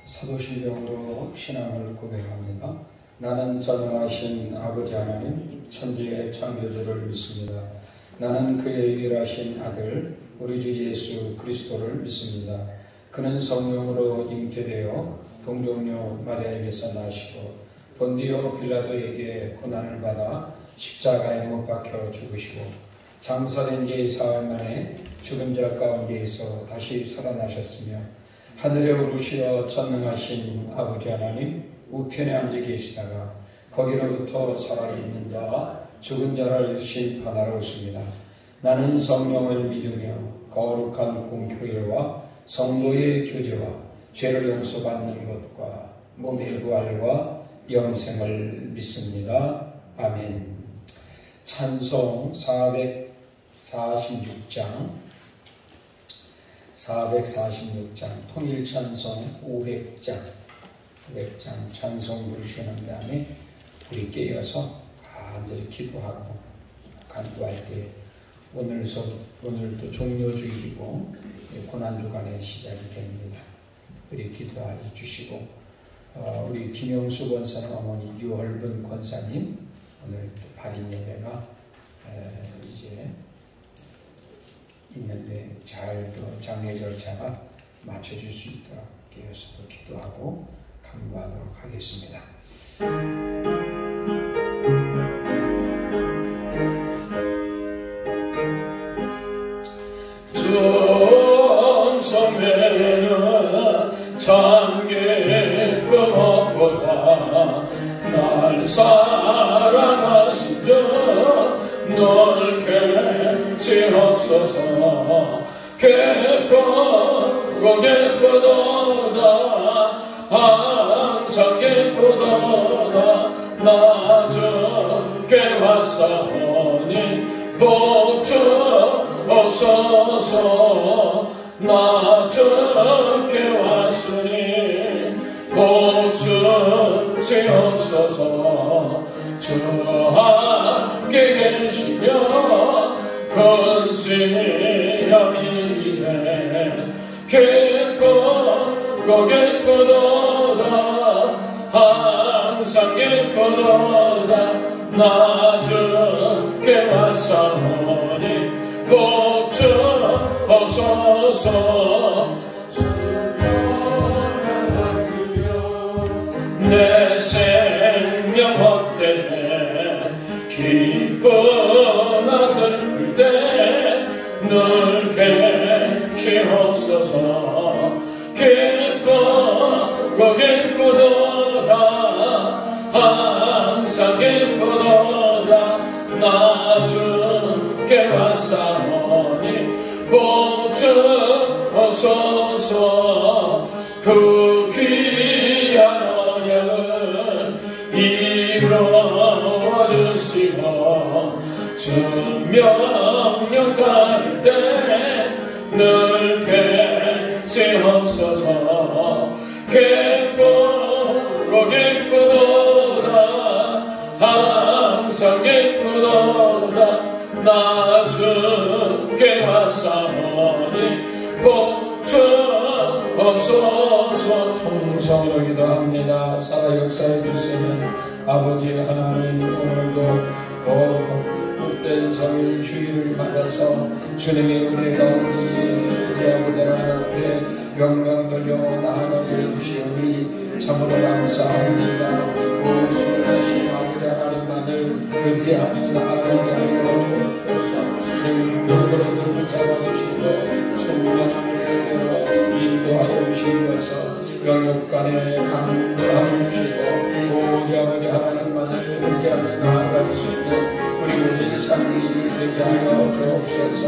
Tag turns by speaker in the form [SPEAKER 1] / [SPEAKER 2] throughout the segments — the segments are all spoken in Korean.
[SPEAKER 1] 사도신경으로 신앙을 고백합니다. 나는 전능하신 아버지 하나님 천지의 창조주를 믿습니다. 나는 그의 유일하신 아들 우리 주 예수 그리스도를 믿습니다. 그는 성령으로 잉태되어 동정녀 마리아에게서 나시고 본디오 빌라도에게 고난을 받아 십자가에 못 박혀 죽으시고 장사된 지 사흘 만에 죽은 자 가운데에서 다시 살아나셨으며 하늘에 오르시어 전능하신 아버지 하나님 우편에 앉아 계시다가 거기로부터 살아있는 자와 죽은 자를 심판하러 오십니다. 나는 성령을 믿으며 거룩한 공교회와 성도의 교제와 죄를 용서받는 것과 몸의 부활과 영생을 믿습니다. 아멘. 찬송 446장 통일찬송 500장 찬송 부르시는 다음에 우리 깨어서 간절히 기도하고 간구할 때 오늘도 종료주일이고 고난주간의 시작이 됩니다. 우리 기도해 주시고 우리 김영수 권사님 어머니 유월분 권사님 오늘 또 발인 예배가 이제 있는데 잘 또 장례 절차가 맞춰질 수 있도록 깨어서 기도하고 간구하도록 하겠습니다. 전섬에는 잠길 것 없도다. 날 사랑하신 자 넓게 지옵소서. 기쁘고 기쁘도다. 항상 기쁘도다. 나 주께 왔사오니 복 주옵소서. 나 주께 왔으니 복 주시옵소서. 주 함께 계시며 근시함이네. 기쁘고 기쁘도다. 항상 기쁘도다. 나 주께 왔사오니 복 주옵소서. 내 생명 헛되네. 기쁘나 슬플 때 넓게 지옵소서. 기쁘고 기쁘도다. 항상 기쁘도다. 나 주께 왔사오니 복 주옵소서. 그 귀한 언약을 이루어 주시고 주 명령 따를 때 넓게 지옵소서. 기쁘고 기쁘도다. 항상 기쁘도다. 나 주께 왔사오니 복 주옵소서. 통성으로 기도합니다. 살아 역사해 주시는 아버지 하나님, 오늘도 거룩한 복된 성일 주일을 맞아서 주님의 은혜 가운데 우리 아버지 하나님 앞에 영광 돌려 나아가게 해주시오니 참으로 감사합니다. 모든 은혜신 아버지 하나님만을 의지하며 나아가게 하여 주옵소서. 능력으로 늘 붙잡아주시고 충만한 은혜로 인도하여 주시면서 영역간에 강구함을 주시고 오직 아버지 하나님만을 의지하며 나아갈 수 있는 우리 모든 삶이 되게 하여 주옵소서.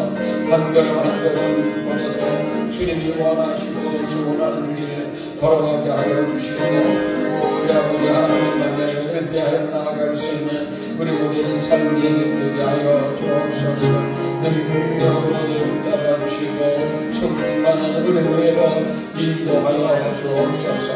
[SPEAKER 1] 한 걸음 한 걸음 보내도 주님이 원하시고 소원하는 길 걸어가게 하여 주시고 오직 아버지 하나님만을 의지하여 나아갈 수 있는 우리 모든 삶이 되게 하여 주옵소서. 능력으로 늘 잡아주시고 충만한 충만한 은혜로 인도하여 주옵소서.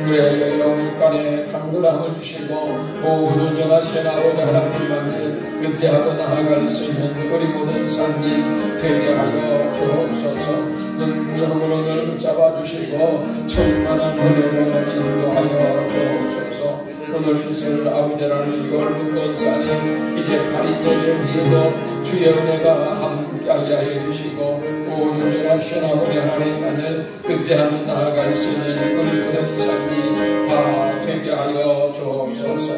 [SPEAKER 1] 그래야 영육간에 강건함을 주시고 모든 연하신 아버지 하나님만을 의지하고 나아갈 수 있는 우리 모든 삶이 되게 하여 주옵소서. 능력으로 늘 붙잡아 주시고 충만한 은혜로 인도하여 주옵소서. 오늘 있을 아버지 하나님 넓은 권산에 이제 8인들 위에도 주의 은혜가 함께하게 해주시고 오늘 연하신 아버지 하나님만을 의지하며 나아갈 수 있는 우리 모든 삶이 다 되게 하여 주옵소서.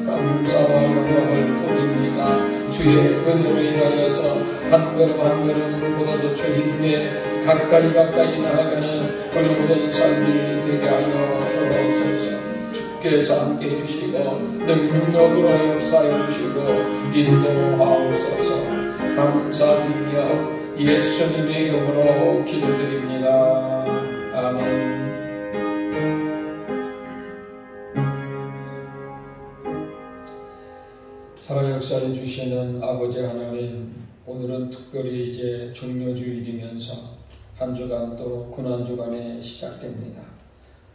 [SPEAKER 1] 감사와 영광을 드립니다. 주의 은혜로 인하여서 한 걸음 한 걸음보다도 주님께 가까이 나아가는 우리 모든 삶이 되게 하여 주옵소서. 주께서 함께 해주시고 능력으로 역사해 주시고 인도하옵소서. 감사드리며 예수님의 이름으로 기도드립니다. 아멘. 살아 역사해 주시는 아버지 하나님, 오늘은 특별히 이제 종료주일이면서 한 주간 또 고난주간에 시작됩니다.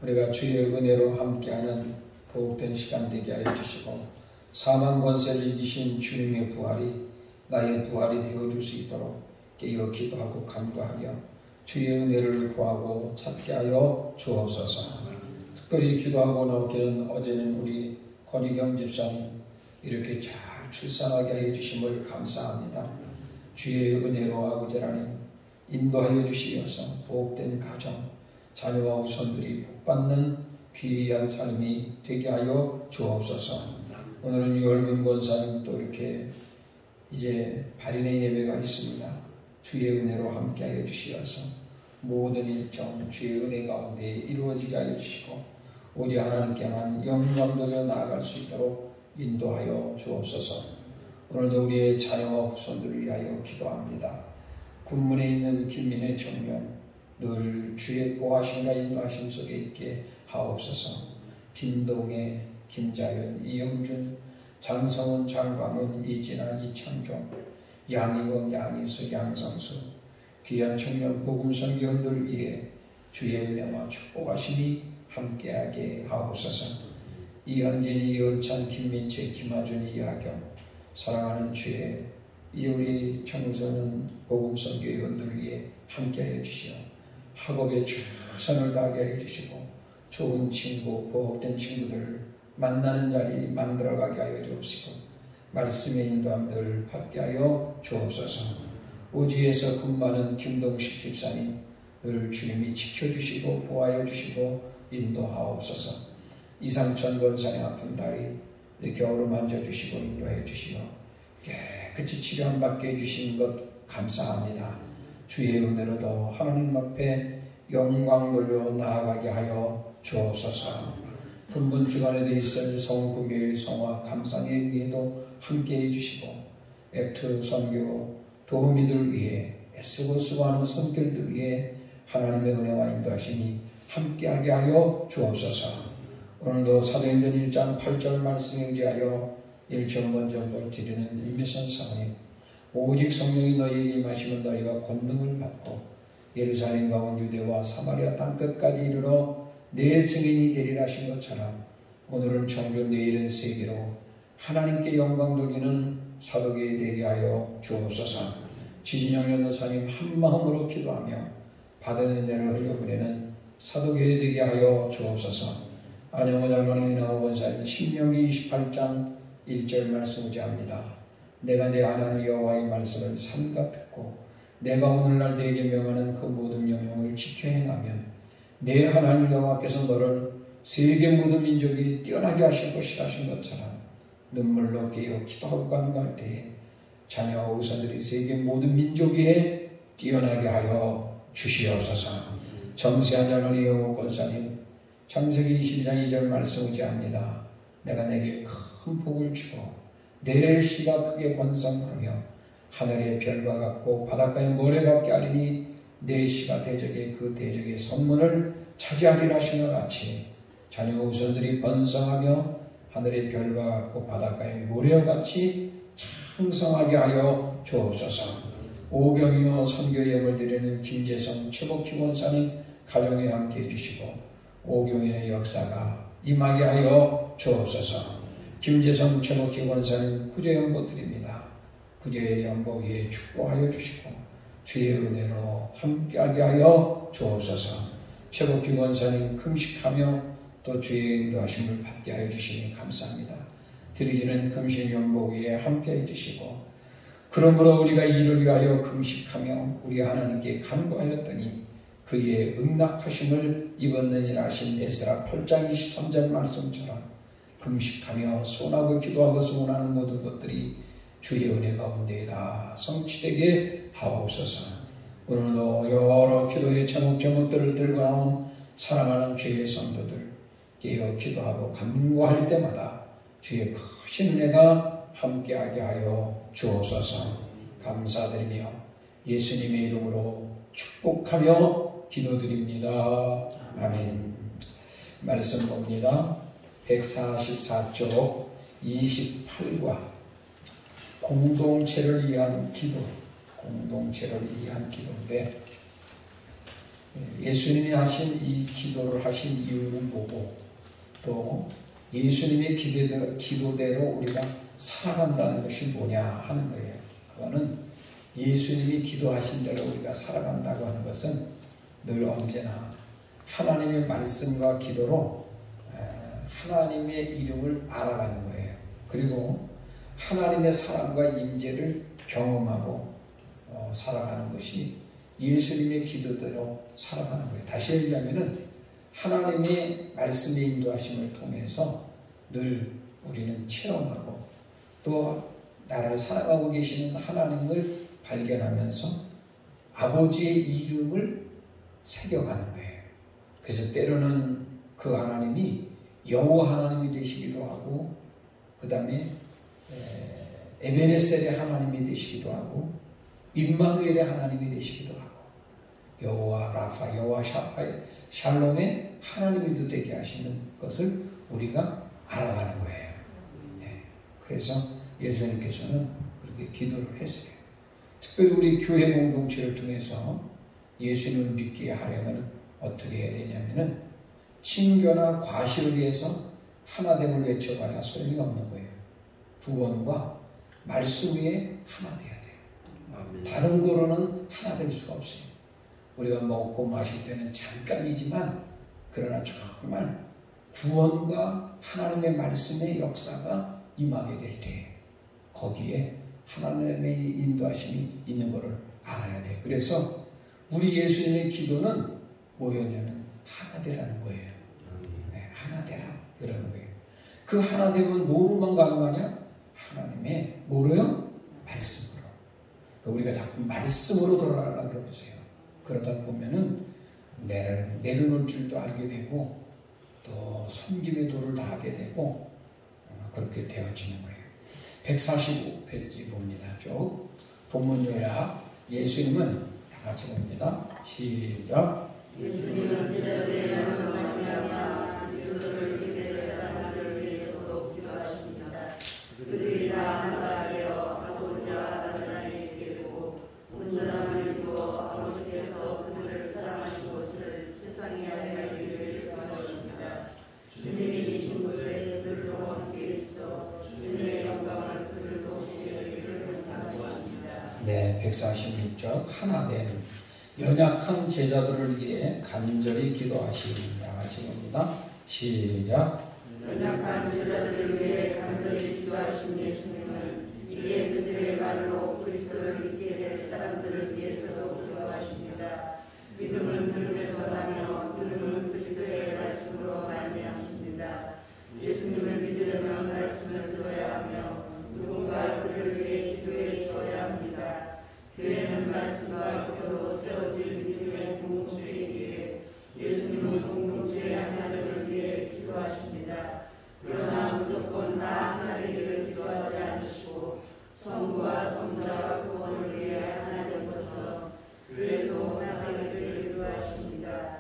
[SPEAKER 1] 우리가 주의 은혜로 함께하는 복된 시간 되게 하여 주시고 사망 권세를 이기신 주님의 부활이 나의 부활이 되어줄 수 있도록 깨어 기도하고 간구하며 주의 은혜를 구하고 찾게 하여 주옵소서. 특별히 기도하고 나오기는 어제는 우리 권희경 집사님 이렇게 잘 출산하게 해주심을 감사합니다. 주의 은혜로 아버지 하나님 인도하여 주시어서 복된 가정, 자녀와 후손들이 복받는 귀한 삶이 되게 하여 주옵소서. 오늘은 율문 권사님 또 이렇게 이제 발인의 예배가 있습니다. 주의 은혜로 함께하여 주시어서 모든 일정 주의 은혜 가운데 이루어지게 하여 주시고 오직 하나님께만 영광 돌려 나아갈 수 있도록 인도하여 주옵소서. 오늘도 우리의 자녀와 후손들을 위하여 기도합니다. 군문에 있는 김민의 청년 늘 주의 보호하심과 인도하심 속에 있게 하옵소서. 김동애, 김자연, 이영준, 장성훈, 장광훈, 이진아, 이창종, 양희범, 양희수, 양성수 귀한 청년 복음선교원들 위해 주의 은혜와 축복하심이 함께하게 하옵소서. 이현진, 이은찬, 김민채, 김하준, 이하경 사랑하는 주의 이제 우리 청소년 복음선교원들 위해 함께해 주시오. 학업에 최선을 다하게 해주시고 좋은 친구, 복된 친구들 만나는 자리 만들어가게 하여 주옵시고 말씀의 인도함들 받게 하여 주옵소서. 오지에서 근무하는 김동식 집사님 늘 주님이 지켜주시고 보호하여 주시고 인도하옵소서. 이상천 권사의 아픈 다리 이렇게 어루만져 주시고 인도하여 주시고 깨끗이 치료함 받게 해주신 것 감사합니다. 주의 은혜로도 하나님 앞에 영광 돌려 나아가게 하여 주옵소서. 근본 주간에도 있을 성금요일 성화 감상회 위에도 함께 해주시고 액트 선교 도우미들 위해 애쓰고 수고하는 손길들 위해 하나님의 은혜와 인도하심이 함께하게 하여 주옵소서. 오늘도 사도행전 1장 8절 말씀에 의지하여 일정번정을 드리는 임미선 사모님 오직 성령이 너희에게 임하시면 너희가 권능을 받고 예루살렘과 온 유대와 사마리아 땅끝까지 이르러 내 증인이 되리라 하신 것처럼 오늘은 청주 내일은 세계로 하나님께 영광 돌리는 사도교회 되게 하여 주옵소서. 지진영 연도사님 한마음으로 기도하며 받은 은혜를 흘려보내는 사도교회 되게 하여 주옵소서. 안영호 장로님 나오 권사님 신명기 28장 1절 말씀 의지합니다. 내가 내 하나님 여호와의 말씀을 삼가 듣고 내가 오늘날 내게 명하는 그 모든 명령을 지켜 행하면 내 하나님 여호와께서 너를 세계 모든 민족이 뛰어나게 하실 것이라 하신 것처럼 눈물로 깨어 기도하고 간구할 때에 자녀와 후손들이 세계 모든 민족 위에 뛰어나게 하여 주시옵소서. 정세한 장로님 여호 권사님 창세기 20장 2절 말씀 의지합니다. 내가 내게 큰 복을 주고 내 씨가 크게 번성하며 하늘의 별과 같고 바닷가의 모래 같게 하리니 내 씨가 대적의 그 대적의 성문을 차지하리라 하신 것 같이 자녀 후손들이 번성하며 하늘의 별과 같고 바닷가의 모래와 같이 창성하게 하여 주옵소서. 오경이요 선교 예물 드리는 김재성 최복희 원사님 가정에 함께 해주시고 오경의 역사가 임하게 하여 주옵소서. 김재성 최복희 원사님 구제 연보 드립니다. 구제 연보 위에 축복하여 주시고 주의 은혜로 함께하게 하여 주옵소서. 최복희 원사님 금식하며 또 주의 인도하심을 받게 하여 주시니 감사합니다. 드리지는 금식 연보 위에 함께해 주시고 그러므로 우리가 이를 위하여 금식하며 우리 하나님께 간구하였더니 그의 응낙하심을 입었느니라 하신 에스라 8장 23절 말씀처럼 금식하며 소원하고 기도하고 소원하는 모든 것들이 주의 은혜 가운데 다 성취되게 하옵소서. 오늘도 여러 기도의 제목들을 들고 나온 사랑하는 주의 성도들 깨어 기도하고 간구할 때마다 주의 크신 은혜가 함께하게 하여 주옵소서. 감사드리며 예수님의 이름으로 축복하며 기도드립니다. 아멘. 말씀 봅니다. 144쪽 28과 공동체를 위한 기도, 공동체를 위한 기도인데 예수님이 하신 이 기도를 하신 이유는 뭐고 또 예수님의 기도대로 우리가 살아간다는 것이 뭐냐 하는 거예요. 그거는 예수님이 기도하신 대로 우리가 살아간다고 하는 것은 늘 언제나 하나님의 말씀과 기도로 하나님의 이름을 알아가는 거예요. 그리고 하나님의 사랑과 임재를 경험하고 살아가는 것이 예수님의 기도대로 살아가는 거예요. 다시 얘기하면은 하나님의 말씀의 인도하심을 통해서 늘 우리는 체험하고 또 나를 사랑하고 계시는 하나님을 발견하면서 아버지의 이름을 새겨가는 거예요. 그래서 때로는 그 하나님이 여호와 하나님이 되시기도 하고 그 다음에 에베네셀의 하나님이 되시기도 하고 임마누엘의 하나님이 되시기도 하고 여호와 라파, 여호와 샬롬의 하나님이 되게 하시는 것을 우리가 알아가는 거예요. 그래서 예수님께서는 그렇게 기도를 했어요. 특별히 우리 교회 공동체를 통해서 예수님을 믿게 하려면 어떻게 해야 되냐면은 친교나 과실을 위해서 하나됨을 외쳐봐야 소용이 없는 거예요. 구원과 말씀 위에 하나 돼야 돼요. 다른 거로는 하나 될 수가 없어요. 우리가 먹고 마실 때는 잠깐이지만 그러나 정말 구원과 하나님의 말씀의 역사가 임하게 될 때 거기에 하나님의 인도하심이 있는 것을 알아야 돼요. 그래서 우리 예수님의 기도는 뭐였냐면 하나 되라는 거예요. 하나 되라 그러는 거예요. 그 하나 되면 뭐로만 가능하냐? 하나님의 뭐로요? 말씀으로. 우리가 자꾸 말씀으로 돌아가려고 보세요. 그러다 보면은 내려놓을 줄도 알게 되고 또 섬김의 도를 다하게 되고 그렇게 되어지는 거예요. 145페이지 봅니다. 쭉 본문 요약. 예수님은 다 같이 봅니다. 시작.
[SPEAKER 2] 예수님은 제자들의 영으로 말미암아 그리스도를 믿게 될 사람들을 위해서도 기도하십니다. 그들이 다 하나가 되어 아버지와 하나님이 되고 온전함을 이루어 아버지께서 그들을 사랑하신 것을 세상에 알리기를 기도하십니다. 주님이 계신 곳에 그들도 함께 있어 주님의 영광을 그들도 보게 되기를 기도하십니다.
[SPEAKER 1] 네, 146절 하나된 연약한 제자들을 위해 간절히 기도하십니다. 같이 봅니다. 시작.
[SPEAKER 2] 연약한 제자들을 위해 간절히 기도하신 예수님은 이제 그들의 말로 그리스도를 믿게 될 사람들을 위해서도 기도하십니다. 믿음은 들에서 나며 들음은 그리스도의 말씀으로 말미암습니다. 예수님을 믿으려면 말씀을 들어야 하며 누군가 그를 위해 기도해 줘야 합니다. 교회는 말씀과 기도로 세워질 믿음의 공동체이기에 예수님은 공동체의 하나됨을 위해 기도하십니다. 그러나 무조건 다 하나 되기를 기도하지 않으시고 성부와 성자와 구원을 위해 하나 되셔서 교회도 하나 되기를 기도하십니다.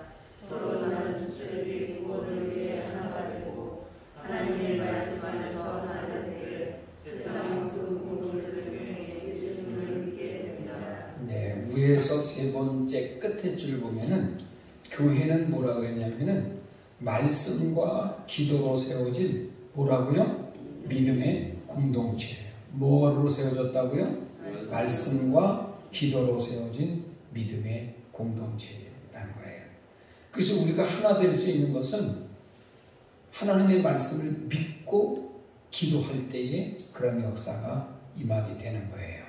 [SPEAKER 1] 그래서 세 번째 끝에 줄 보면은 교회는 뭐라 그랬냐면은 말씀과 기도로 세워진 뭐라고요? 믿음의 공동체예요. 뭐로 세워졌다고요? 말씀과 기도로 세워진 믿음의 공동체라는 거예요. 그래서 우리가 하나 될 수 있는 것은 하나님의 말씀을 믿고 기도할 때에 그런 역사가 임하게 되는 거예요.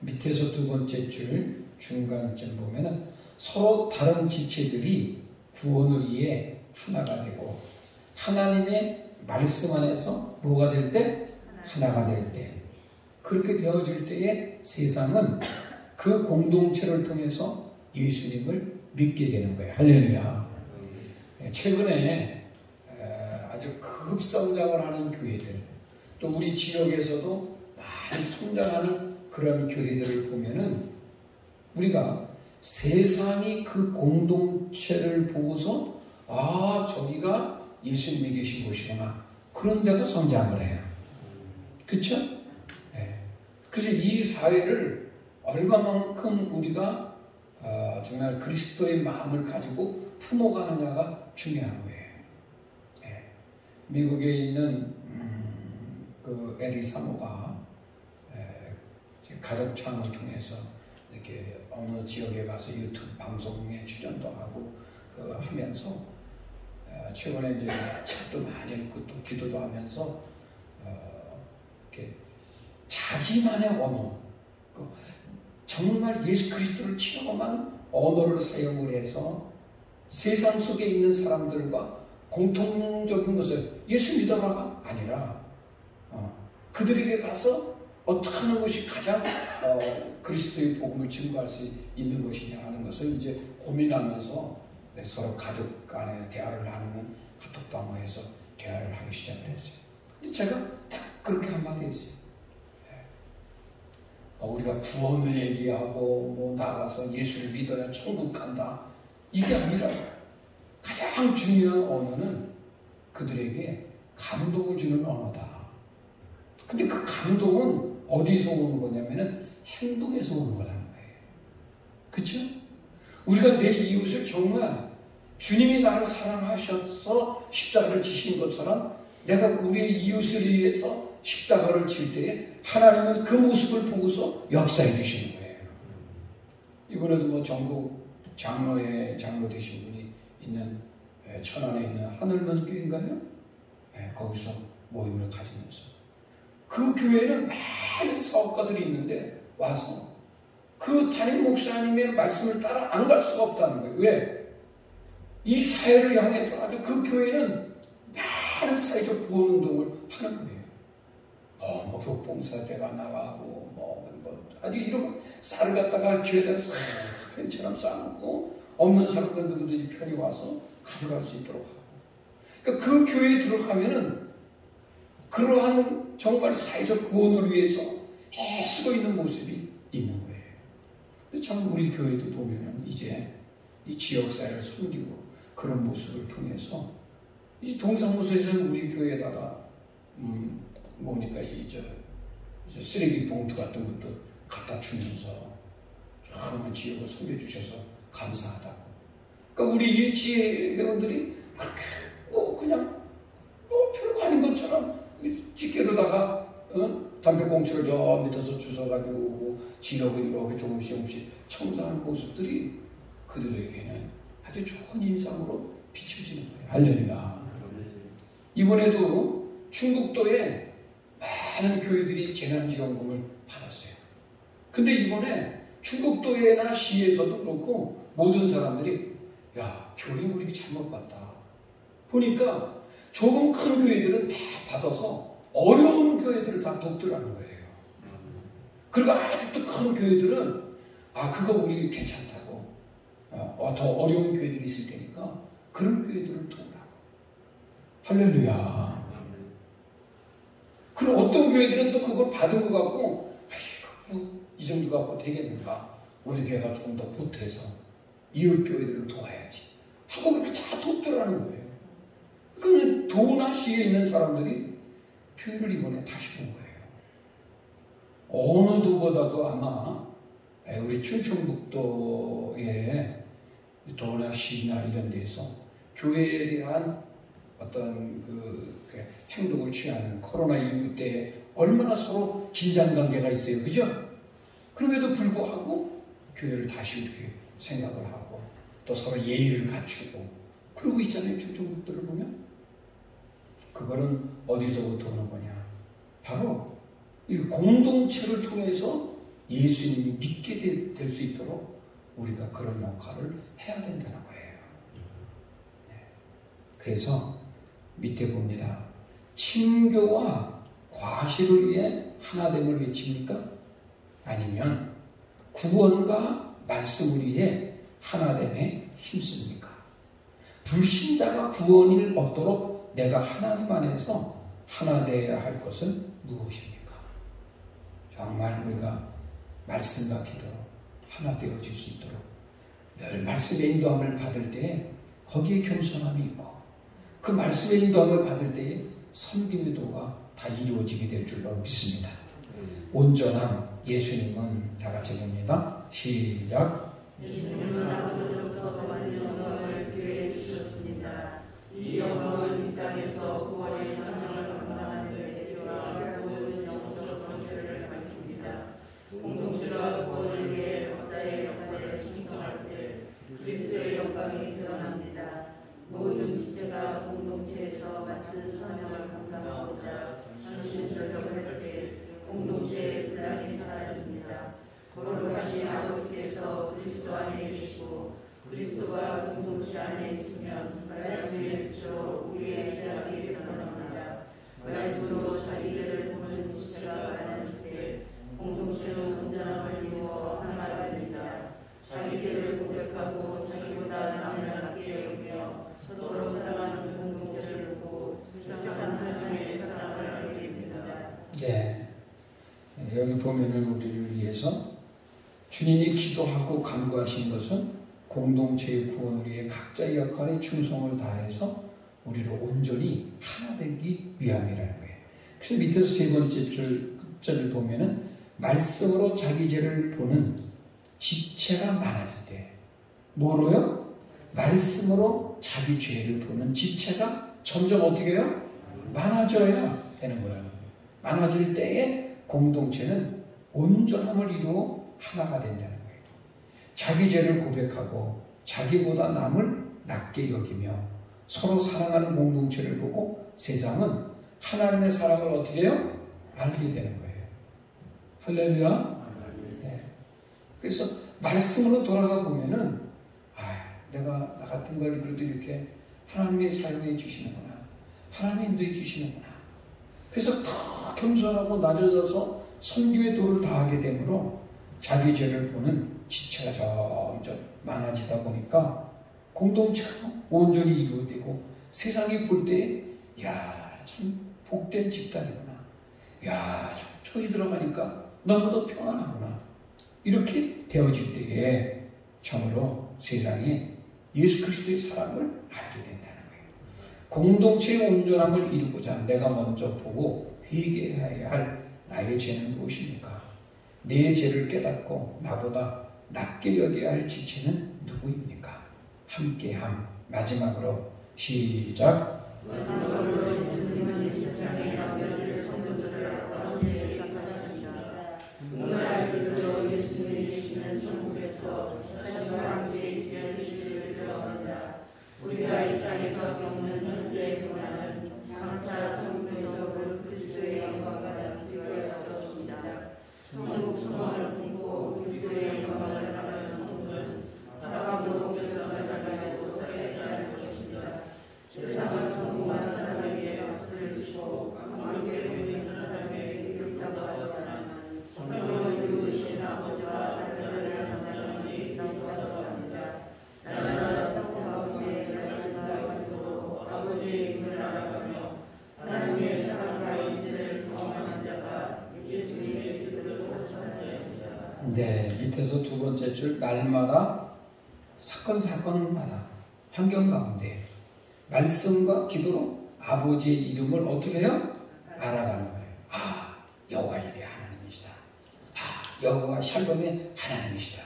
[SPEAKER 1] 밑에서 두 번째 줄 중간쯤 보면은 서로 다른 지체들이 구원을 위해 하나가 되고 하나님의 말씀 안에서 뭐가 될 때? 하나가 될 때. 그렇게 되어질 때에 세상은 그 공동체를 통해서 예수님을 믿게 되는 거예요. 할렐루야. 최근에 아주 급성장을 하는 교회들, 또 우리 지역에서도 많이 성장하는 그런 교회들을 보면은 우리가 세상이 그 공동체를 보고서 아, 저기가 예수님이 계신 곳이구나. 그런데도 성장을 해요. 그렇죠? 네. 그래서 이 사회를 얼마만큼 우리가 정말 그리스도의 마음을 가지고 품어가느냐가 중요한 거예요. 네. 미국에 있는 그 에리 사모가 가족 창을 통해서 이렇게 어느 지역에 가서 유튜브 방송에 출연도 하고 하면서 최근에 이제 책도 많이 읽고 또 기도도 하면서 이렇게 자기만의 언어, 정말 예수 그리스도를 체험한 언어를 사용을 해서 세상 속에 있는 사람들과 공통적인 것을 예수 믿어라가 아니라 그들에게 가서 어떻게 하는 것이 가장 그리스도의 복음을 증거할 수 있는 것이냐 하는 것을 이제 고민하면서 서로 가족 간에 대화를 나누는 카톡방에서 대화를 하기 시작을 했어요. 근데 제가 딱 그렇게 한마디 했어요. 우리가 구원을 얘기하고 뭐 나가서 예수를 믿어야 천국 간다. 이게 아니라 가장 중요한 언어는 그들에게 감동을 주는 언어다. 근데 그 감동은 어디서 오는 거냐면은 행동에서 오는 거라는 거예요. 그렇죠? 우리가 내 이웃을 정말 주님이 나를 사랑하셔서 십자가를 지신 것처럼 내가 우리의 이웃을 위해서 십자가를 질 때에 하나님은 그 모습을 보고서 역사해 주시는 거예요. 이번에도 뭐 전국 장로 되신 분이 있는 천안에 있는 하늘문 교회인가요? 거기서 모임을 가지면서 그 교회는 많은 사업가들이 있는데 와서 그 담임 목사님의 말씀을 따라 안 갈 수가 없다는 거예요. 왜? 이 사회를 향해서 아주 그 교회는 많은 사회적 구원 운동을 하는 거예요. 뭐 교봉사대가 나가고 아주 이런 쌀을 갖다가 교회에다 팬처럼 쌓아놓고 없는 사람들 누구든지 편히 와서 가져갈 수 있도록 하고. 그러니까 그 교회에 들어가면은 그러한 정말 사회적 구원을 위해서 애쓰고 있는 모습이 있는 거예요. 근데 참 우리 교회도 보면은 이제 이 지역사회를 섬기고 그런 모습을 통해서 이 동사무소에서는 우리 교회에다가 뭡니까 이제 쓰레기 봉투 같은 것도 갖다 주면서 정말 지역을 섬겨주셔서 감사하다고. 그러니까 우리 일치 회원들이 그렇게 그냥 별거 아닌 것처럼 집게로다가 담배꽁초를 저 밑에서 주워가지고 지역을 이렇게 조금씩 청소하는 모습들이 그들에게는 아주 좋은 인상으로 비춰지는 거예요. 할렐루야. 이번에도 충북도에 많은 교회들이 재난지원금을 받았어요. 근데 이번에 충북도에나 시에서도 그렇고 모든 사람들이 야, 교회 우리 잘못 봤다. 보니까 조금 큰 교회들은 다 받아서 어려운 교회들을 다 돕더라는 거예요. 그리고 아직도 큰 교회들은 그거 우리 괜찮다고 더 어려운 교회들이 있을 테니까 그런 교회들을 도우라고. 할렐루야. 그리고 어떤 교회들은 또 그걸 받은 것 같고 이 정도 갖고 되겠는가, 우리 교회가 조금 더 보태서 이웃 교회들을 도와야지 하고 그렇게 다 돕더라는 거예요. 그러니까 도나 시에 있는 사람들이 교회를 이번에 다시 본 거예요. 어느 도보다도 아마 우리 충청북도의 도나시나 이런 데서 교회에 대한 어떤 그 행동을 취하는 코로나19 때 얼마나 서로 긴장관계가 있어요. 그죠? 그럼에도 불구하고 교회를 다시 이렇게 생각을 하고 또 서로 예의를 갖추고 그러고 있잖아요. 충청북도를 보면. 그거는 어디서부터 오는 거냐? 바로 이 공동체를 통해서 예수님이 믿게 될 수 있도록 우리가 그런 역할을 해야 된다는 거예요. 그래서 밑에 봅니다. 친교와 과실을 위해 하나됨을 외칩니까? 아니면 구원과 말씀을 위해 하나됨에 힘씁니까? 불신자가 구원을 얻도록 내가 하나님 안에서 하나 되어야 할 것은 무엇입니까? 정말 우리가 말씀과 기도로 하나 되어질 수 있도록 늘 말씀의 인도함을 받을 때에 거기에 겸손함이 있고 그 말씀의 인도함을 받을 때에 섬김의 도가 다 이루어지게 될 줄로 믿습니다. 온전한 예수님은 다 같이 봅니다. 시작.
[SPEAKER 2] 예수님은 아버지로부터 받은 영광을 교회에 주셨습니다. 이 영광은 이 땅에서 구원의 사명을 감당하는 데 필요한 모든 영적 권세를 가리킵니다. 공동체가 구원을 위해 각자의 역할에 충성할 때 그리스도의 영광이 드러납니다. 모든 지체가 공동체에서 맡은 사명을 감당하고자 전심전력할 때 공동체의 분란이 사라집니다. 거룩하신 아버지께서 그리스도 안에 계시고 그리스도가 공동체 안에 있으면 말씀을 비추어 우리의 죄악이 변합니다. 말씀으로 자기 죄를 보는 지체가 많아질 때 공동체는 온전함을 이루어 하나가 됩니다. 자기 죄를 고백하고 자기보다 남을 낮게 여기며 서로 사랑하는 공동체를 보고 세상 하나님의 사랑을 알게 됩니다.
[SPEAKER 1] 네, 여기 보면은 우리를 위해서 주님이 기도하고 간구하신 것은 공동체의 구원을 위해 각자의 역할에 충성을 다해서 우리를 온전히 하나 되기 위함이라는 거예요. 그래서 밑에서 세 번째 줄을 보면은 말씀으로 자기 죄를 보는 지체가 많아질 때 뭐로요? 말씀으로 자기 죄를 보는 지체가 점점 어떻게 해요? 많아져야 되는 거예요. 많아질 때에 공동체는 온전함을 이루어 하나가 된다는 거예요. 자기 죄를 고백하고 자기보다 남을 낮게 여기며 서로 사랑하는 공동체를 보고 세상은 하나님의 사랑을 어떻게 해요? 알게 되는 거예요. 할렐루야. 네. 그래서 말씀으로 돌아가 보면은 내가 나 같은 걸 그래도 이렇게 하나님이 사용해 주시는구나. 하나님이 인도해 주시는구나. 그래서 더 겸손하고 낮아져서 섬김의 도를 다하게 되므로 자기 죄를 보는 지체가 점점 많아지다 보니까 공동체가 온전히 이루어지고 세상이 볼 때 참 복된 집단이구나. 저기 들어가니까 너무도 평안하구나. 이렇게 되어질 때에 참으로 세상에 예수 그리스도의 사랑을 알게 된다는 거예요. 공동체의 온전함을 이루고자 내가 먼저 보고 회개해야 할 나의 죄는 무엇입니까? 내 죄를 깨닫고 나보다 낮게 여겨야 할 지체는 누구입니까? 함께함. 마지막으로 시작.
[SPEAKER 2] 예수님은 세상에 남겨질 성도들을 아버지에 약하십니다. 오늘 예수님이 계시는 천국에서 자신과 함께 있게 해주시기를 기도합니다. 우리가 이 땅에서 겪는 현재의 고난은 장차 천국에서 볼 그리스도의 영광과는 비교할 수 없습니다. 천국 소망을 품고 그리스도의 영광을 바라는 성도는 사랑하고 공격성을 발견하고 서야지 않을 것입니다. 세상을 성공한 사람에게 박수를 치고 함께 부르는 사람에게 이롭다고 하지만 성경을 이루신 아버지와 딸들을 담당하는 있다고 합니다. 날마다 사고 가운데 말씀과 기도로 아버지의 이름을 알아가며 하나님의 사랑과 인재를 경험하는 자가 예수님의 기도를 사랑하셔야 합니다.
[SPEAKER 1] 네, 밑에서 두 번째 줄 날마다 사건마다 환경 가운데 말씀과 기도로 아버지의 이름을 어떻게 해요? 알아가는 거예요. 여호와 일의 하나님이시다. 여호와 샬롬의 하나님이시다.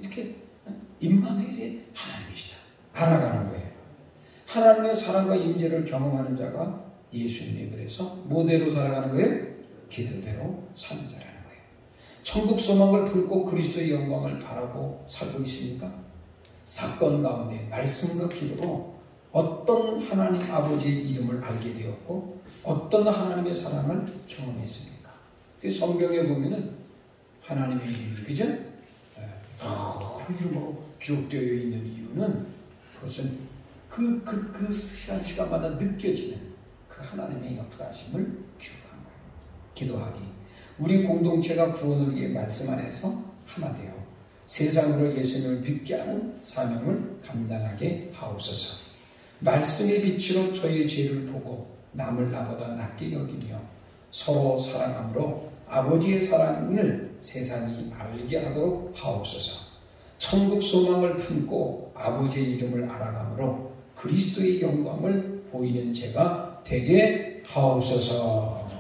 [SPEAKER 1] 이렇게 임마누엘의 하나님이시다. 알아가는 거예요. 하나님의 사랑과 임재를 경험하는 자가 예수님이 그래서 뭐대로 살아가는 거예요? 기도대로 사는 자라는 거예요. 천국 소망을 품고 그리스도의 영광을 바라고 살고 있습니까? 사건 가운데 말씀과 기도로 어떤 하나님 아버지의 이름을 알게 되었고 어떤 하나님의 사랑을 경험했습니까? 그 성경에 보면은 하나님의 이름이 그죠? 여러 이름으로 기록되어 있는 이유는 그것은 그 시간마다 느껴지는 그 하나님의 역사하심을 기록한 거예요. 기도하기. 우리 공동체가 구원을 위해 말씀 안에서 하나 되어 세상으로 예수님을 믿게 하는 사명을 감당하게 하옵소서. 말씀의 빛으로 저희의 죄를 보고 남을 나보다 낫게 여기며 서로 사랑함으로 아버지의 사랑을 세상이 알게 하도록 하옵소서. 천국 소망을 품고 아버지의 이름을 알아감으로 그리스도의 영광을 보이는 제가 되게 하옵소서.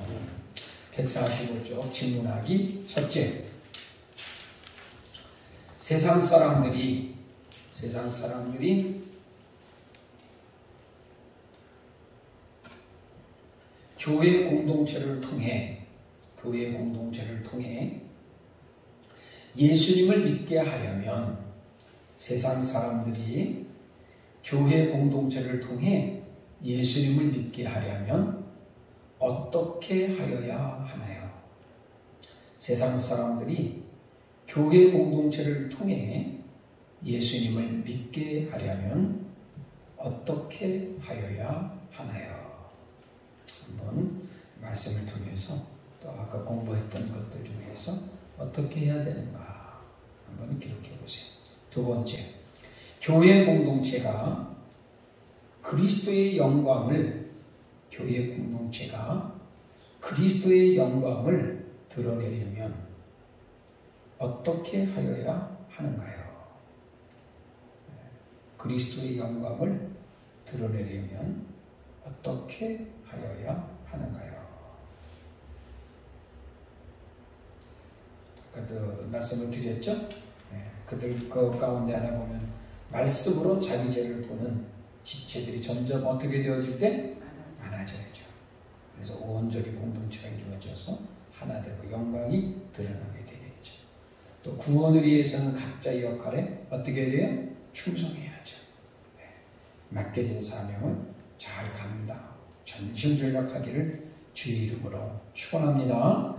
[SPEAKER 1] 145쪽 질문하기 첫째. 세상 사람들이 교회 공동체를 통해 예수님을 믿게 하려면 세상 사람들이 교회 공동체를 통해 예수님을 믿게 하려면 어떻게 하여야 하나요? 세상 사람들이 교회 공동체를 통해 예수님을 믿게 하려면 어떻게 하여야 하나요? 한번 말씀을 통해서 또 아까 공부했던 것들 중에서 어떻게 해야 되는가 한번 기록해 보세요. 두 번째, 교회 공동체가 그리스도의 영광을 드러내려면 어떻게 하여야 하는가요? 그리스도의 영광을 드러내려면 어떻게 하여야 하는가요? 아까도 말씀을 드렸죠? 그들 그 가운데 하나 보면 말씀으로 자기 죄를 보는 지체들이 점점 어떻게 되어질 때? 많아져야죠. 그래서 온전히 공동체가 이루어져서 하나 되고 영광이 드러나게 되겠죠. 또 구원을 위해서는 각자의 역할에 어떻게 돼요? 충성해야죠. 맡겨진 사명을 잘 감당하고 전심전력하기를 주의 이름으로 축원합니다.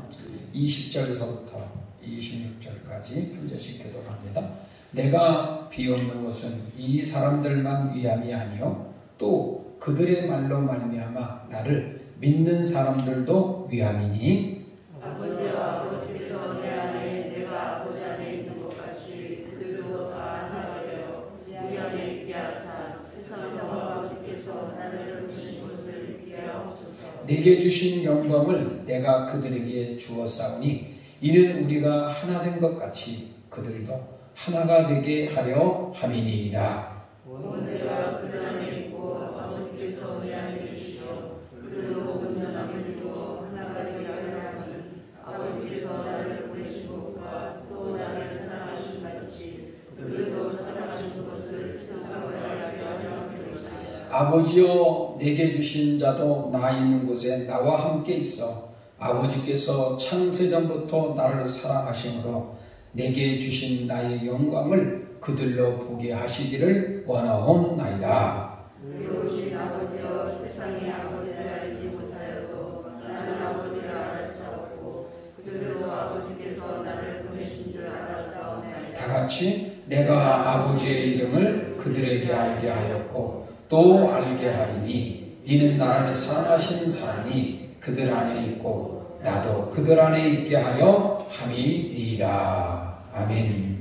[SPEAKER 1] 20절에서부터 26절까지 한 절씩 교독합니다. 내가 비옵는 것은 이 사람들만 위함이 아니요 또 그들의 말로 말미암아 나를 믿는 사람들도 위함이니
[SPEAKER 2] 아버지께서 내 안에 내가 아버지 안에 있는 것 같이 그들도 다 하나가 되어 우리 안에 있게 하사 세상에서 아버지께서 나를 부르신 것을 믿게 하옵소서.
[SPEAKER 1] 내게 주신 영광을 내가 그들에게 주었사오니 이는 우리가 하나 된 것 같이 그들도 하나가 되게 하려 함이니이다.
[SPEAKER 2] 온 내가 그들 안에 있고 아버지께서 내 안에 계시어 그들로 온전함을 이루어 하나가 되게 하려 함은 아버지께서 나를 보내신 것과 또 나를 사랑하신 같이 그들도 사랑하신 것을 세상으로 알게 하려 함이니이다.
[SPEAKER 1] 아버지여 내게 주신 자도 나 있는 곳에 나와 함께 있어 아버지께서 창세전부터 나를 사랑하심으로 내게 주신 나의 영광을 그들로 보게 하시기를 원하옵나이다.
[SPEAKER 2] 우리 오신 아버지여 세상이 아버지를 알지 못하여도 나는 아버지를 알았사오고 그들로 아버지께서 나를 보내신 줄 알았사옵나이다.
[SPEAKER 1] 다같이 내가 아버지의 이름을 그들에게 알게 하였고 또 알게 하리니 이는 나를 사랑하신 사랑이 그들 안에 있고 나도 그들 안에 있게 하려 함이니이다. 아멘.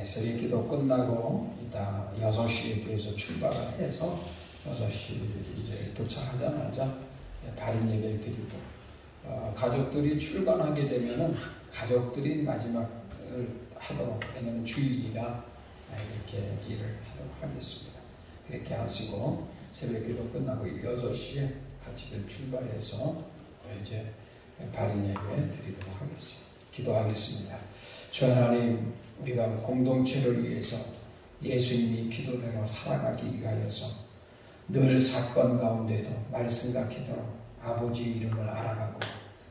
[SPEAKER 1] 새벽 기도 끝나고 이따 6시에 교회에서 출발을 해서 6시 이제 도착하자마자 바른 예배를 드리고 가족들이 출근하게 되면은 가족들이 마지막을 하도록, 왜냐면 주일이라 이렇게 일을 하도록 하겠습니다. 그렇게 하시고 새벽 기도 끝나고 6시에 같이들 출발해서 이제 발인 예배 드리도록 하겠습니다. 기도하겠습니다. 주 하나님, 우리가 공동체를 위해서 예수님이 기도대로 살아가기 위하여서 늘 사건 가운데도 말씀과 기도로 아버지의 이름을 알아가고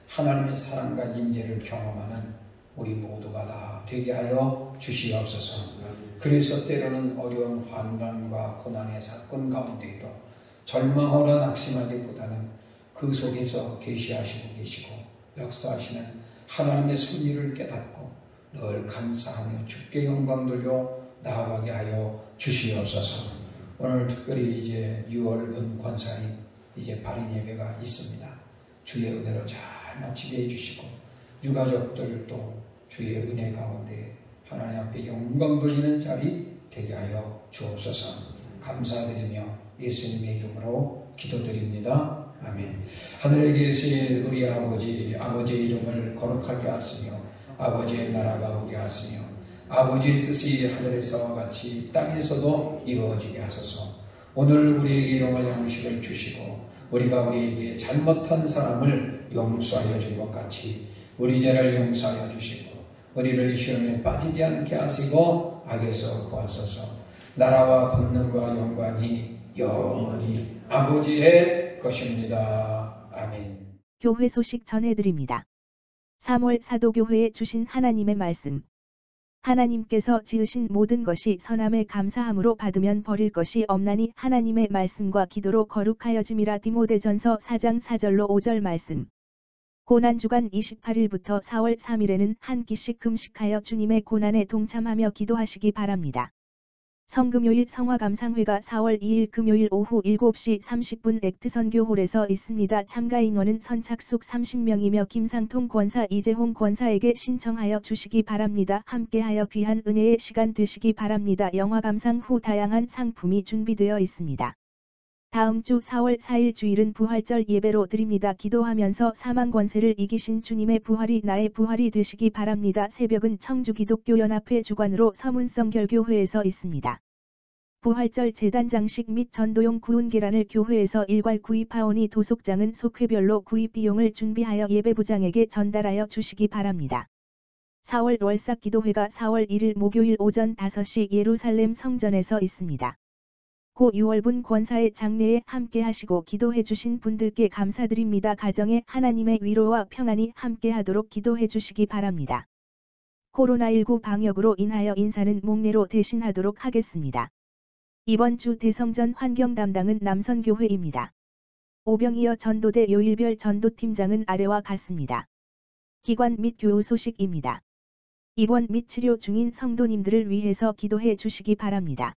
[SPEAKER 1] 하나님의 사랑과 임재를 경험하는 우리 모두가 다 되게 하여 주시옵소서. 그래서 때로는 어려운 환난과 고난의 사건 가운데에도 절망으로 낙심하기보다는 그 속에서 계시하시고 계시고 역사하시는 하나님의 섭리를 깨닫고 늘 감사하며 주께 영광 돌려 나아가게 하여 주시옵소서. 오늘 특별히 이제 6월분 권사님 이제 발인 예배가 있습니다. 주의 은혜로 잘 마치게 해주시고 유가족들도 주의 은혜 가운데 하나님 앞에 영광 돌리는 자리 되게 하여 주옵소서. 감사드리며 예수님의 이름으로 기도드립니다. 아멘. 하늘에 계신 우리 아버지, 아버지의 이름을 거룩하게 하시며 아버지의 나라가 오게 하시며 아버지의 뜻이 하늘에서와 같이 땅에서도 이루어지게 하소서. 오늘 우리에게 일용할 양식을 주시고 우리가 우리에게 잘못한 사람을 용서하여 준 것 같이 우리 죄를 용서하여 주시고 우리를 시험에 빠지지 않게 하시고 악에서 구하소서. 나라와 권능과 영광이 영원히 아버지의 것입니다. 아멘.
[SPEAKER 3] 교회 소식 전해드립니다. 3월 사도교회에 주신 하나님의 말씀. 하나님께서 지으신 모든 것이 선함에 감사함으로 받으면 버릴 것이 없나니 하나님의 말씀과 기도로 거룩하여짐이라. 디모데전서 4장 4절로 5절 말씀. 고난주간 28일부터 4월 3일에는 한 끼씩 금식하여 주님의 고난에 동참하며 기도하시기 바랍니다. 성금요일 성화감상회가 4월 2일 금요일 오후 7시 30분 액트선교홀에서 있습니다. 참가 인원은 선착순 30명이며 김상통 권사, 이재홍 권사에게 신청하여 주시기 바랍니다. 함께하여 귀한 은혜의 시간 되시기 바랍니다. 영화 감상 후 다양한 상품이 준비되어 있습니다. 다음 주 4월 4일 주일은 부활절 예배로 드립니다. 기도하면서 사망 권세를 이기신 주님의 부활이 나의 부활이 되시기 바랍니다. 새벽은 청주기독교연합회 주관으로 서문성결교회에서 있습니다. 부활절 제단 장식 및 전도용 구운 계란을 교회에서 일괄 구입하오니 도속장은 속회별로 구입 비용을 준비하여 예배부장에게 전달하여 주시기 바랍니다. 4월 월삭 기도회가 4월 1일 목요일 오전 5시 예루살렘 성전에서 있습니다. 고 6월분 권사의 장례에 함께하시고 기도해주신 분들께 감사드립니다. 가정에 하나님의 위로와 평안이 함께하도록 기도해주시기 바랍니다. 코로나19 방역으로 인하여 인사는 목례로 대신하도록 하겠습니다. 이번 주 대성전 환경 담당은 남선교회입니다. 오병이어 전도대 요일별 전도팀장은 아래와 같습니다. 기관 및 교우 소식입니다. 입원 및 치료 중인 성도님들을 위해서 기도해 주시기 바랍니다.